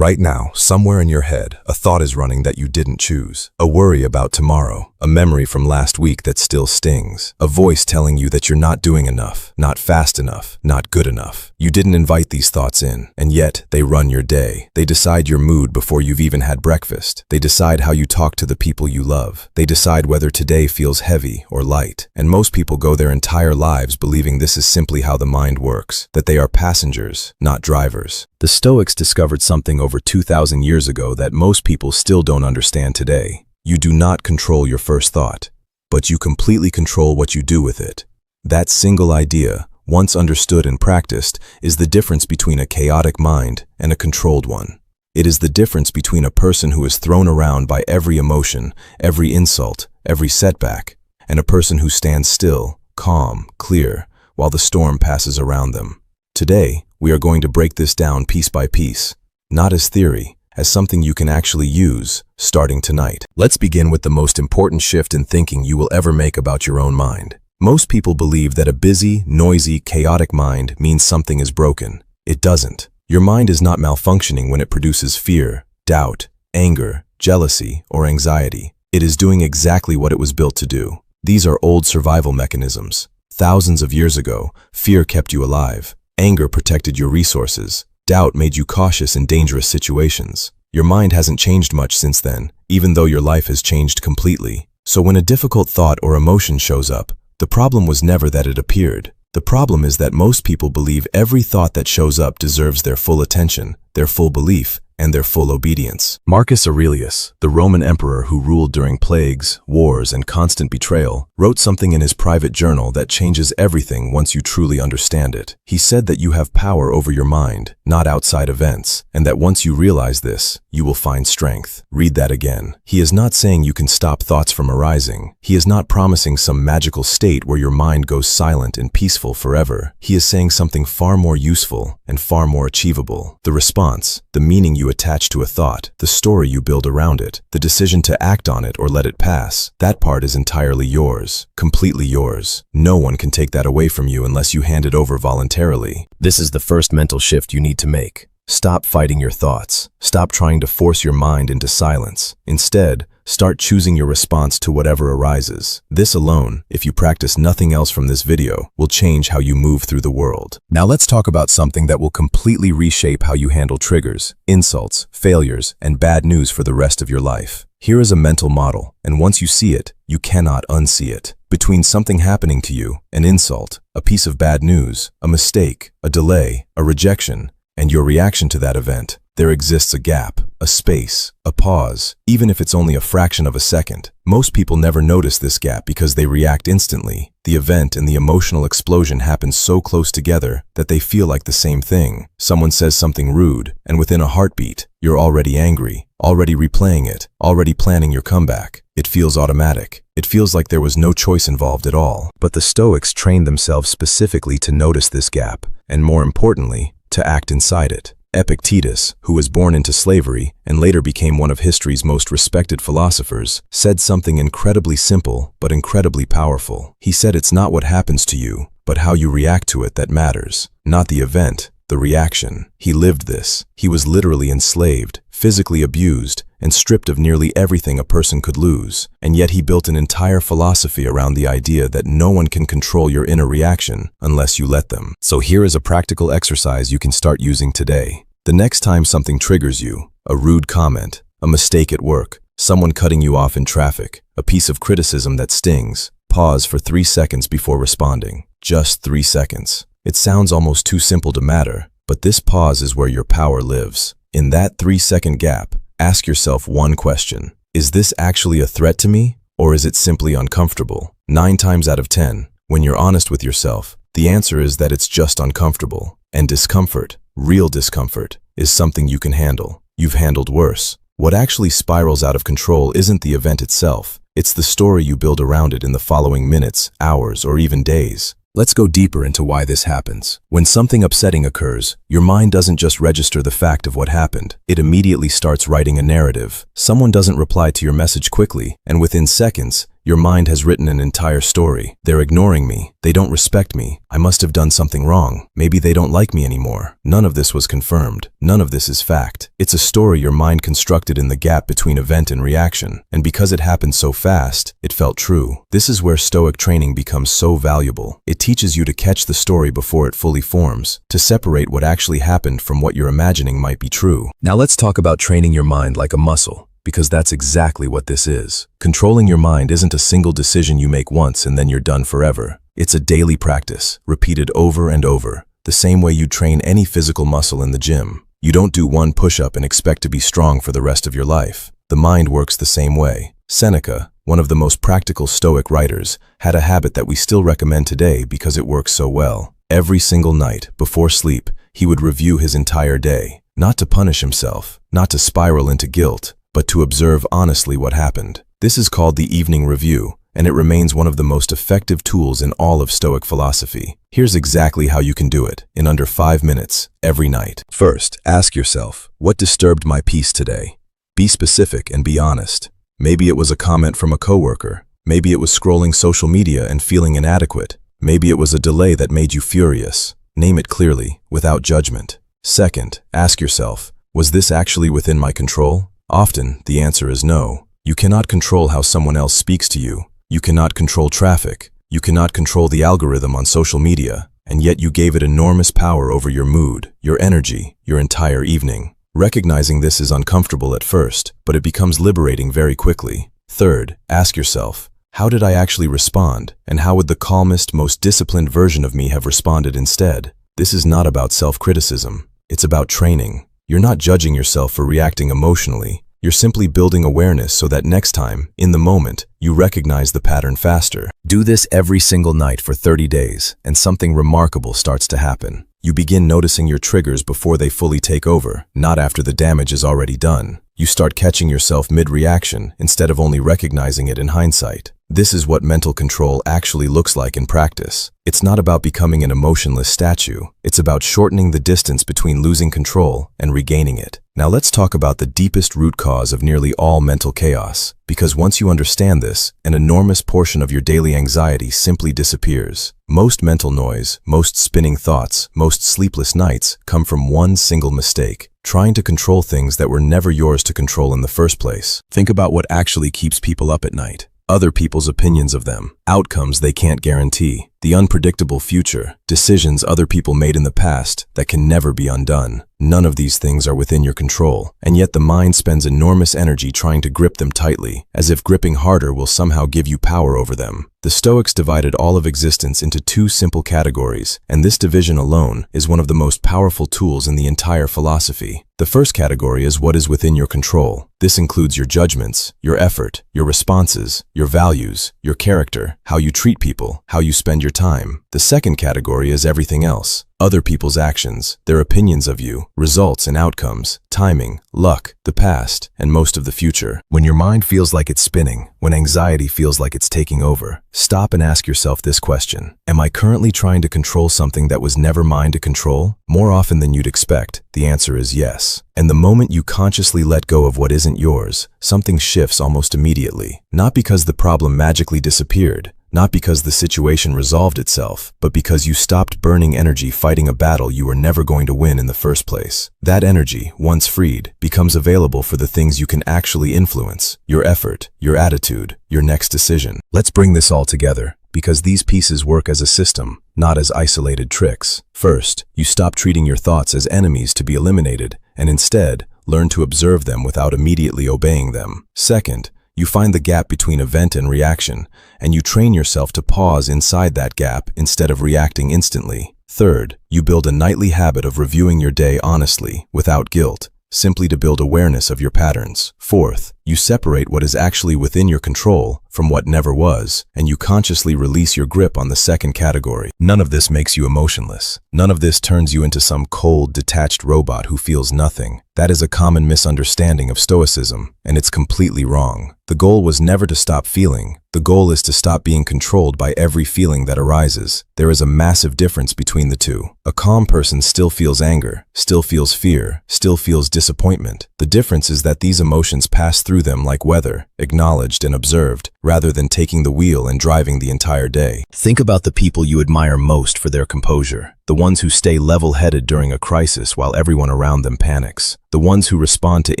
Right now, somewhere in your head, a thought is running that you didn't choose. A worry about tomorrow, a memory from last week that still stings, a voice telling you that you're not doing enough, not fast enough, not good enough. You didn't invite these thoughts in, and yet they run your day. They decide your mood before you've even had breakfast. They decide how you talk to the people you love. They decide whether today feels heavy or light. And most people go their entire lives believing this is simply how the mind works, that they are passengers, not drivers. The Stoics discovered something over 2,000 years ago that most people still don't understand today. You do not control your first thought, but you completely control what you do with it. That single idea, once understood and practiced, is the difference between a chaotic mind and a controlled one. It is the difference between a person who is thrown around by every emotion, every insult, every setback, and a person who stands still, calm, clear, while the storm passes around them. Today, we are going to break this down piece by piece, not as theory, as something you can actually use, starting tonight. Let's begin with the most important shift in thinking you will ever make about your own mind. Most people believe that a busy, noisy, chaotic mind means something is broken. It doesn't. Your mind is not malfunctioning when it produces fear, doubt, anger, jealousy, or anxiety. It is doing exactly what it was built to do. These are old survival mechanisms. Thousands of years ago, fear kept you alive. Anger protected your resources. Doubt made you cautious in dangerous situations. Your mind hasn't changed much since then, even though your life has changed completely. So when a difficult thought or emotion shows up, the problem was never that it appeared. The problem is that most people believe every thought that shows up deserves their full attention, their full belief, and their full obedience. Marcus Aurelius, the Roman emperor who ruled during plagues, wars, and constant betrayal, wrote something in his private journal that changes everything once you truly understand it. He said that you have power over your mind, not outside events, and that once you realize this, you will find strength. Read that again. He is not saying you can stop thoughts from arising. He is not promising some magical state where your mind goes silent and peaceful forever. He is saying something far more useful and far more achievable. The response, the meaning you attach to a thought, the story you build around it, the decision to act on it or let it pass, that part is entirely yours, completely yours. No one can take that away from you unless you hand it over voluntarily. This is the first mental shift you need to make. Stop fighting your thoughts. Stop trying to force your mind into silence. Instead, start choosing your response to whatever arises. This alone, if you practice nothing else from this video, will change how you move through the world. Now let's talk about something that will completely reshape how you handle triggers, insults, failures, and bad news for the rest of your life. Here is a mental model, and once you see it, you cannot unsee it. Between something happening to you, an insult, a piece of bad news, a mistake, a delay, a rejection, and your reaction to that event, there exists a gap, a space, a pause, even if it's only a fraction of a second. Most people never notice this gap because they react instantly. The event and the emotional explosion happen so close together that they feel like the same thing. Someone says something rude, and within a heartbeat, you're already angry, already replaying it, already planning your comeback. It feels automatic. It feels like there was no choice involved at all. But the Stoics trained themselves specifically to notice this gap, and more importantly, to act inside it. Epictetus, who was born into slavery and later became one of history's most respected philosophers, said something incredibly simple but incredibly powerful. He said it's not what happens to you, but how you react to it that matters. Not the event, the reaction. He lived this. He was literally enslaved, physically abused, and stripped of nearly everything a person could lose. And yet he built an entire philosophy around the idea that no one can control your inner reaction unless you let them. So here is a practical exercise you can start using today. The next time something triggers you, a rude comment, a mistake at work, someone cutting you off in traffic, a piece of criticism that stings, pause for 3 seconds before responding. Just 3 seconds. It sounds almost too simple to matter, but this pause is where your power lives. In that 3-second gap, ask yourself one question. Is this actually a threat to me, or is it simply uncomfortable? 9 times out of 10, when you're honest with yourself, the answer is that it's just uncomfortable. And discomfort, real discomfort, is something you can handle. You've handled worse. What actually spirals out of control isn't the event itself. It's the story you build around it in the following minutes, hours, or even days. Let's go deeper into why this happens. When something upsetting occurs, your mind doesn't just register the fact of what happened. It immediately starts writing a narrative. Someone doesn't reply to your message quickly, and within seconds, Your mind has written an entire story. They're ignoring me. They don't respect me. I must have done something wrong. Maybe they don't like me anymore. None of this was confirmed. None of this is fact. It's a story your mind constructed in the gap between event and reaction. And because it happened so fast, it felt true. This is where Stoic training becomes so valuable. It teaches you to catch the story before it fully forms, to separate what actually happened from what you're imagining might be true. Now let's talk about training your mind like a muscle, because that's exactly what this is. Controlling your mind isn't a single decision you make once and then you're done forever. It's a daily practice, repeated over and over, the same way you train any physical muscle in the gym. You don't do one push-up and expect to be strong for the rest of your life. The mind works the same way. Seneca, one of the most practical Stoic writers, had a habit that we still recommend today because it works so well. Every single night, before sleep, he would review his entire day, not to punish himself, not to spiral into guilt, but to observe honestly what happened. This is called the evening review, and it remains one of the most effective tools in all of Stoic philosophy. Here's exactly how you can do it, in under 5 minutes, every night. First, ask yourself, what disturbed my peace today? Be specific and be honest. Maybe it was a comment from a coworker. Maybe it was scrolling social media and feeling inadequate. Maybe it was a delay that made you furious. Name it clearly, without judgment. Second, ask yourself, was this actually within my control? Often, the answer is no. You cannot control how someone else speaks to you. You cannot control traffic. You cannot control the algorithm on social media, and yet you gave it enormous power over your mood, your energy, your entire evening. Recognizing this is uncomfortable at first, but it becomes liberating very quickly. Third, ask yourself, how did I actually respond, and how would the calmest, most disciplined version of me have responded instead? This is not about self-criticism. It's about training. You're not judging yourself for reacting emotionally. You're simply building awareness so that next time, in the moment, you recognize the pattern faster. Do this every single night for 30 days, and something remarkable starts to happen. You begin noticing your triggers before they fully take over, not after the damage is already done. You start catching yourself mid-reaction instead of only recognizing it in hindsight. This is what mental control actually looks like in practice. It's not about becoming an emotionless statue. It's about shortening the distance between losing control and regaining it. Now let's talk about the deepest root cause of nearly all mental chaos, because once you understand this, an enormous portion of your daily anxiety simply disappears. Most mental noise, most spinning thoughts, most sleepless nights come from one single mistake: trying to control things that were never yours to control in the first place. Think about what actually keeps people up at night. Other people's opinions of them, outcomes they can't guarantee, the unpredictable future, decisions other people made in the past that can never be undone. None of these things are within your control, and yet the mind spends enormous energy trying to grip them tightly, as if gripping harder will somehow give you power over them. The Stoics divided all of existence into two simple categories, and this division alone is one of the most powerful tools in the entire philosophy. The first category is what is within your control. This includes your judgments, your effort, your responses, your values, your character, how you treat people, how you spend your time. The second category is everything else. Other people's actions, their opinions of you, results and outcomes, timing, luck, the past, and most of the future. When your mind feels like it's spinning, when anxiety feels like it's taking over, stop and ask yourself this question: am I currently trying to control something that was never mine to control? More often than you'd expect, the answer is yes. And the moment you consciously let go of what isn't yours, something shifts almost immediately. Not because the problem magically disappeared, not because the situation resolved itself, but because you stopped burning energy fighting a battle you were never going to win in the first place. That energy, once freed, becomes available for the things you can actually influence: your effort, your attitude, your next decision. Let's bring this all together, because these pieces work as a system, not as isolated tricks. First, you stop treating your thoughts as enemies to be eliminated, and instead, learn to observe them without immediately obeying them. Second, you find the gap between event and reaction, and you train yourself to pause inside that gap instead of reacting instantly. Third, you build a nightly habit of reviewing your day honestly, without guilt, simply to build awareness of your patterns. Fourth, you separate what is actually within your control from what never was, and you consciously release your grip on the second category. None of this makes you emotionless. None of this turns you into some cold, detached robot who feels nothing. That is a common misunderstanding of Stoicism, and it's completely wrong. The goal was never to stop feeling. The goal is to stop being controlled by every feeling that arises. There is a massive difference between the two. A calm person still feels anger, still feels fear, still feels disappointment. The difference is that these emotions pass through through them like weather, acknowledged and observed, rather than taking the wheel and driving the entire day. Think about the people you admire most for their composure, the ones who stay level-headed during a crisis while everyone around them panics, the ones who respond to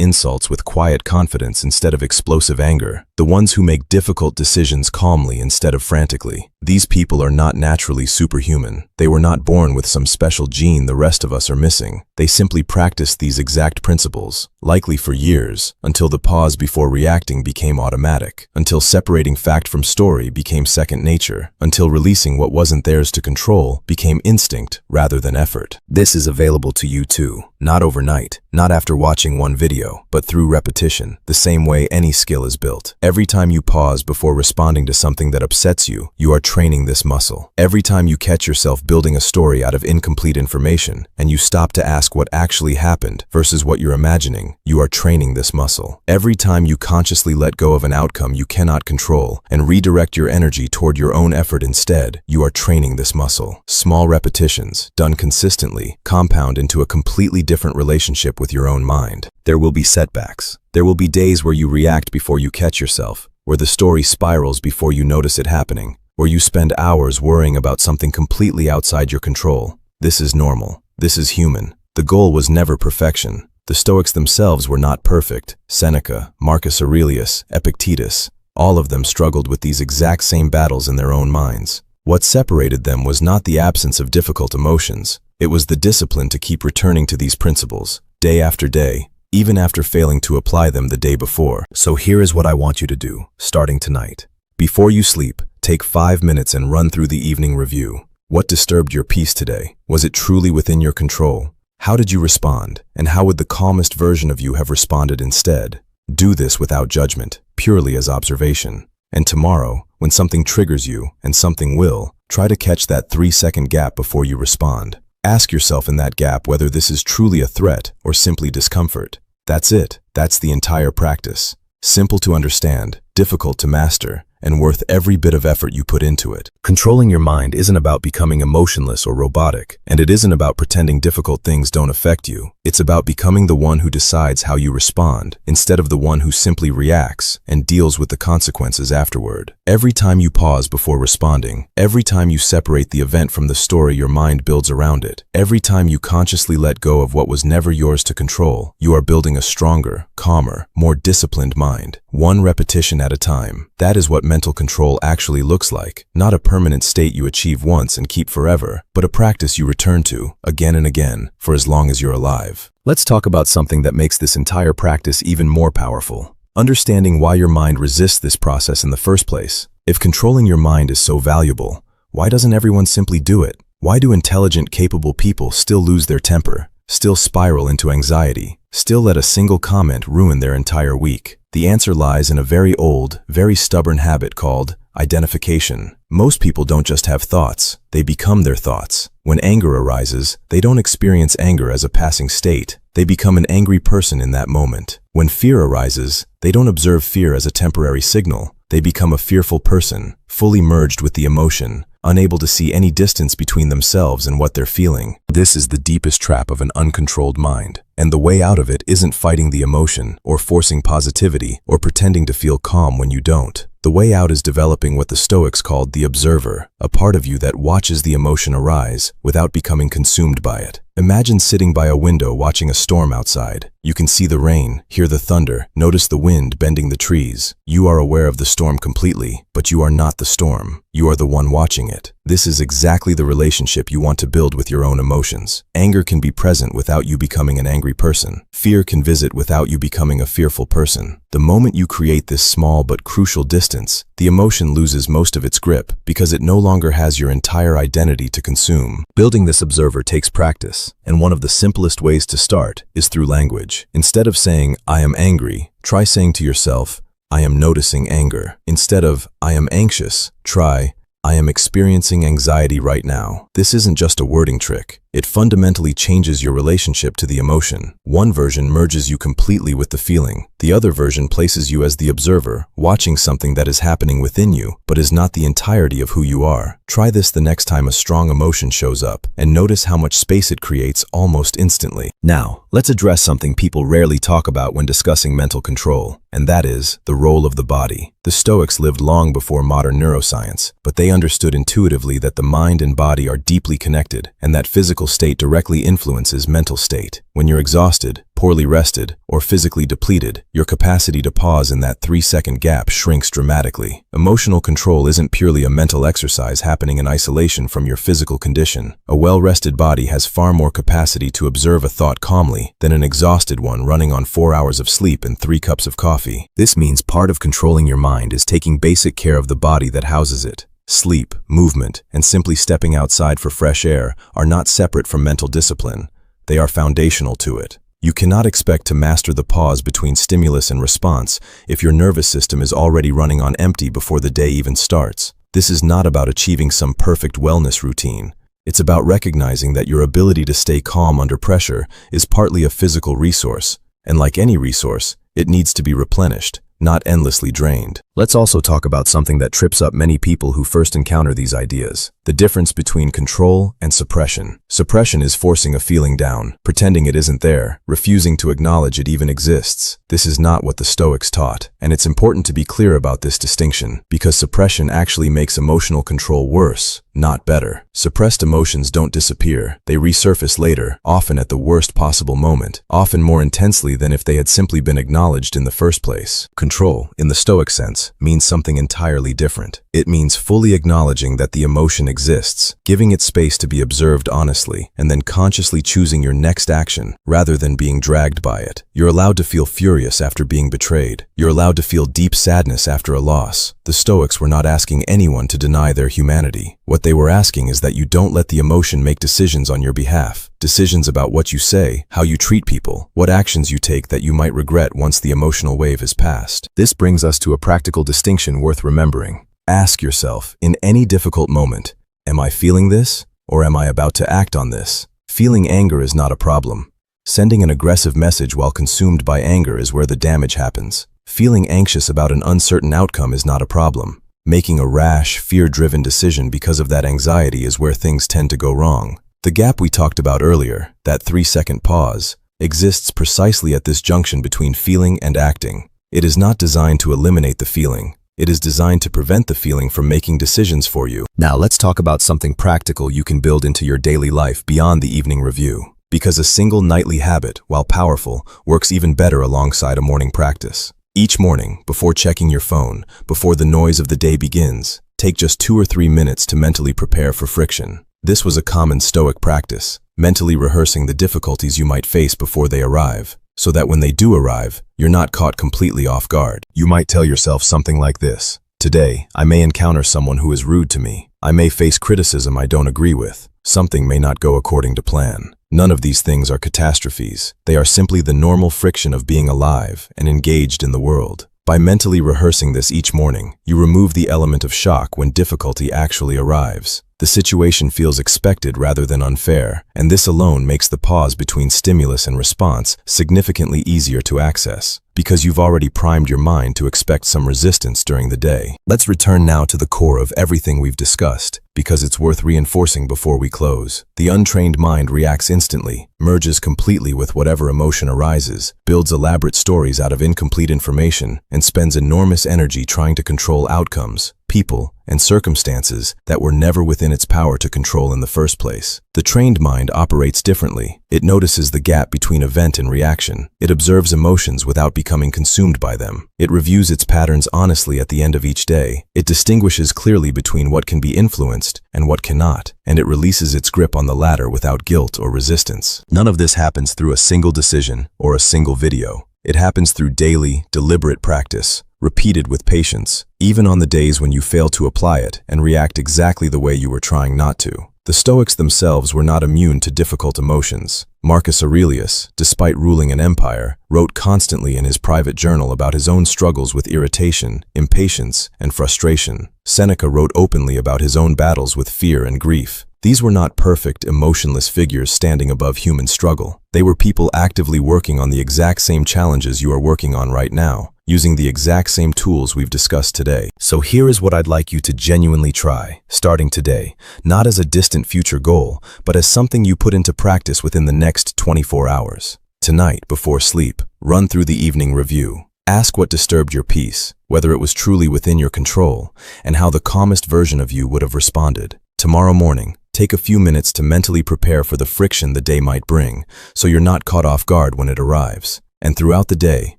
insults with quiet confidence instead of explosive anger, the ones who make difficult decisions calmly instead of frantically. These people are not naturally superhuman. They were not born with some special gene the rest of us are missing. They simply practiced these exact principles, likely for years, until the pause before reacting became automatic, until separating fact from story became second nature, until releasing what wasn't theirs to control became instinct rather than effort. This is available to you too, not overnight, not after watching one video, but through repetition, the same way any skill is built. Every time you pause before responding to something that upsets you, you are training this muscle. Every time you catch yourself building a story out of incomplete information, and you stop to ask what actually happened versus what you're imagining, you are training this muscle. Every time you consciously let go of an outcome you cannot control and redirect your energy toward your own effort instead, you are training this muscle. Small repetitions, done consistently, compound into a completely different relationship with your own mind. There will be setbacks. There will be days where you react before you catch yourself, where the story spirals before you notice it happening, where you spend hours worrying about something completely outside your control. This is normal. This is human. The goal was never perfection. The Stoics themselves were not perfect. Seneca, Marcus Aurelius, Epictetus, all of them struggled with these exact same battles in their own minds. What separated them was not the absence of difficult emotions. It was the discipline to keep returning to these principles, day after day, even after failing to apply them the day before. So here is what I want you to do, starting tonight. Before you sleep, take 5 minutes and run through the evening review. What disturbed your peace today? Was it truly within your control? How did you respond? And how would the calmest version of you have responded instead? Do this without judgment, purely as observation. And tomorrow, when something triggers you, and something will, try to catch that 3-second gap before you respond. Ask yourself in that gap whether this is truly a threat or simply discomfort. That's it. That's the entire practice. Simple to understand, difficult to master, and worth every bit of effort you put into it. Controlling your mind isn't about becoming emotionless or robotic, and it isn't about pretending difficult things don't affect you. It's about becoming the one who decides how you respond, instead of the one who simply reacts and deals with the consequences afterward. Every time you pause before responding, every time you separate the event from the story your mind builds around it, every time you consciously let go of what was never yours to control, you are building a stronger, calmer, more disciplined mind, one repetition at a time. That is what mental control actually looks like, not a permanent state you achieve once and keep forever, but a practice you return to, again and again, for as long as you're alive. Let's talk about something that makes this entire practice even more powerful. Understanding why your mind resists this process in the first place. If controlling your mind is so valuable, why doesn't everyone simply do it? Why do intelligent, capable people still lose their temper, still spiral into anxiety, still let a single comment ruin their entire week? The answer lies in a very old, very stubborn habit called identification. Most people don't just have thoughts, they become their thoughts. When anger arises, they don't experience anger as a passing state. They become an angry person in that moment. When fear arises, they don't observe fear as a temporary signal. They become a fearful person, fully merged with the emotion, unable to see any distance between themselves and what they're feeling. This is the deepest trap of an uncontrolled mind. And the way out of it isn't fighting the emotion, or forcing positivity, or pretending to feel calm when you don't. The way out is developing what the Stoics called the observer, a part of you that watches the emotion arise without becoming consumed by it. Imagine sitting by a window watching a storm outside. You can see the rain, hear the thunder, notice the wind bending the trees. You are aware of the storm completely, but you are not the storm. You are the one watching it. This is exactly the relationship you want to build with your own emotions. Anger can be present without you becoming an angry person. Fear can visit without you becoming a fearful person. The moment you create this small but crucial distance, the emotion loses most of its grip because it no longer has your entire identity to consume. Building this observer takes practice, and one of the simplest ways to start is through language. Instead of saying, "I am angry," try saying to yourself, "I am noticing anger." Instead of, "I am anxious," try, "I am experiencing anxiety right now." This isn't just a wording trick. It fundamentally changes your relationship to the emotion. One version merges you completely with the feeling. The other version places you as the observer, watching something that is happening within you, but is not the entirety of who you are. Try this the next time a strong emotion shows up, and notice how much space it creates almost instantly. Now, let's address something people rarely talk about when discussing mental control, and that is the role of the body. The Stoics lived long before modern neuroscience, but they understood intuitively that the mind and body are deeply connected, and that physical state directly influences mental state. When you're exhausted, poorly rested, or physically depleted, your capacity to pause in that 3-second gap shrinks dramatically. Emotional control isn't purely a mental exercise happening in isolation from your physical condition. A well-rested body has far more capacity to observe a thought calmly than an exhausted one running on 4 hours of sleep and 3 cups of coffee. This means part of controlling your mind is taking basic care of the body that houses it. Sleep, movement, and simply stepping outside for fresh air are not separate from mental discipline. They are foundational to it. You cannot expect to master the pause between stimulus and response if your nervous system is already running on empty before the day even starts. This is not about achieving some perfect wellness routine. It's about recognizing that your ability to stay calm under pressure is partly a physical resource, and like any resource, it needs to be replenished, not endlessly drained. Let's also talk about something that trips up many people who first encounter these ideas: the difference between control and suppression. Suppression is forcing a feeling down, pretending it isn't there, refusing to acknowledge it even exists. This is not what the Stoics taught, and it's important to be clear about this distinction, because suppression actually makes emotional control worse, not better. Suppressed emotions don't disappear, they resurface later, often at the worst possible moment, often more intensely than if they had simply been acknowledged in the first place. Control, in the Stoic sense, means something entirely different. It means fully acknowledging that the emotion exists, giving it space to be observed honestly, and then consciously choosing your next action, rather than being dragged by it. You're allowed to feel furious after being betrayed. You're allowed to feel deep sadness after a loss. The Stoics were not asking anyone to deny their humanity. What they were asking is that you don't let the emotion make decisions on your behalf. Decisions about what you say, how you treat people, what actions you take that you might regret once the emotional wave has passed. This brings us to a practical distinction worth remembering. Ask yourself, in any difficult moment, am I feeling this, or am I about to act on this? Feeling anger is not a problem. Sending an aggressive message while consumed by anger is where the damage happens. Feeling anxious about an uncertain outcome is not a problem. Making a rash, fear-driven decision because of that anxiety is where things tend to go wrong. The gap we talked about earlier, that 3-second pause, exists precisely at this junction between feeling and acting. It is not designed to eliminate the feeling. It is designed to prevent the feeling from making decisions for you. Now let's talk about something practical you can build into your daily life beyond the evening review. Because a single nightly habit, while powerful, works even better alongside a morning practice. Each morning, before checking your phone, before the noise of the day begins, take just 2 or 3 minutes to mentally prepare for friction. This was a common Stoic practice, mentally rehearsing the difficulties you might face before they arrive, so that when they do arrive, you're not caught completely off guard. You might tell yourself something like this: today, I may encounter someone who is rude to me. I may face criticism I don't agree with. Something may not go according to plan. None of these things are catastrophes. They are simply the normal friction of being alive and engaged in the world. By mentally rehearsing this each morning, you remove the element of shock when difficulty actually arrives. The situation feels expected rather than unfair, and this alone makes the pause between stimulus and response significantly easier to access, because you've already primed your mind to expect some resistance during the day. Let's return now to the core of everything we've discussed, because it's worth reinforcing before we close. The untrained mind reacts instantly, merges completely with whatever emotion arises, builds elaborate stories out of incomplete information, and spends enormous energy trying to control outcomes, people, and circumstances that were never within its power to control in the first place. The trained mind operates differently. It notices the gap between event and reaction. It observes emotions without becoming consumed by them. It reviews its patterns honestly at the end of each day. It distinguishes clearly between what can be influenced and what cannot, and it releases its grip on the latter without guilt or resistance. None of this happens through a single decision or a single video. It happens through daily, deliberate practice, repeated with patience, even on the days when you fail to apply it and react exactly the way you were trying not to. The Stoics themselves were not immune to difficult emotions. Marcus Aurelius, despite ruling an empire, wrote constantly in his private journal about his own struggles with irritation, impatience, and frustration. Seneca wrote openly about his own battles with fear and grief. These were not perfect, emotionless figures standing above human struggle. They were people actively working on the exact same challenges you are working on right now, using the exact same tools we've discussed today. So here is what I'd like you to genuinely try, starting today, not as a distant future goal, but as something you put into practice within the next 24 hours. Tonight, before sleep, run through the evening review. Ask what disturbed your peace, whether it was truly within your control, and how the calmest version of you would have responded. Tomorrow morning, take a few minutes to mentally prepare for the friction the day might bring, so you're not caught off guard when it arrives. And throughout the day,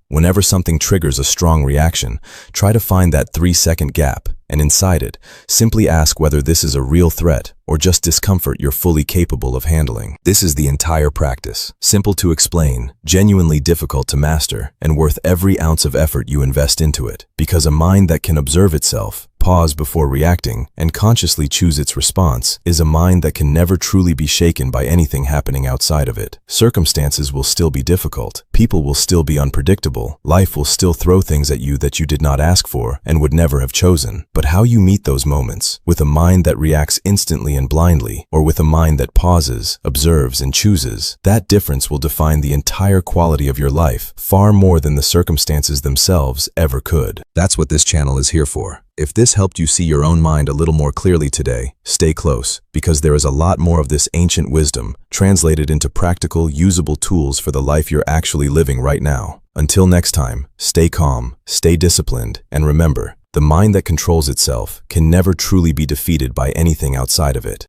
whenever something triggers a strong reaction, try to find that 3-second gap, and inside it, simply ask whether this is a real threat or just discomfort you're fully capable of handling. This is the entire practice. Simple to explain, genuinely difficult to master, and worth every ounce of effort you invest into it. Because a mind that can observe itself, pause before reacting, and consciously choose its response is a mind that can never truly be shaken by anything happening outside of it. Circumstances will still be difficult, people will still be unpredictable, life will still throw things at you that you did not ask for and would never have chosen. But how you meet those moments, with a mind that reacts instantly and blindly, or with a mind that pauses, observes, and chooses, that difference will define the entire quality of your life, far more than the circumstances themselves ever could. That's what this channel is here for. If this helped you see your own mind a little more clearly today, stay close, because there is a lot more of this ancient wisdom translated into practical, usable tools for the life you're actually living right now. Until next time, stay calm, stay disciplined, and remember, the mind that controls itself can never truly be defeated by anything outside of it.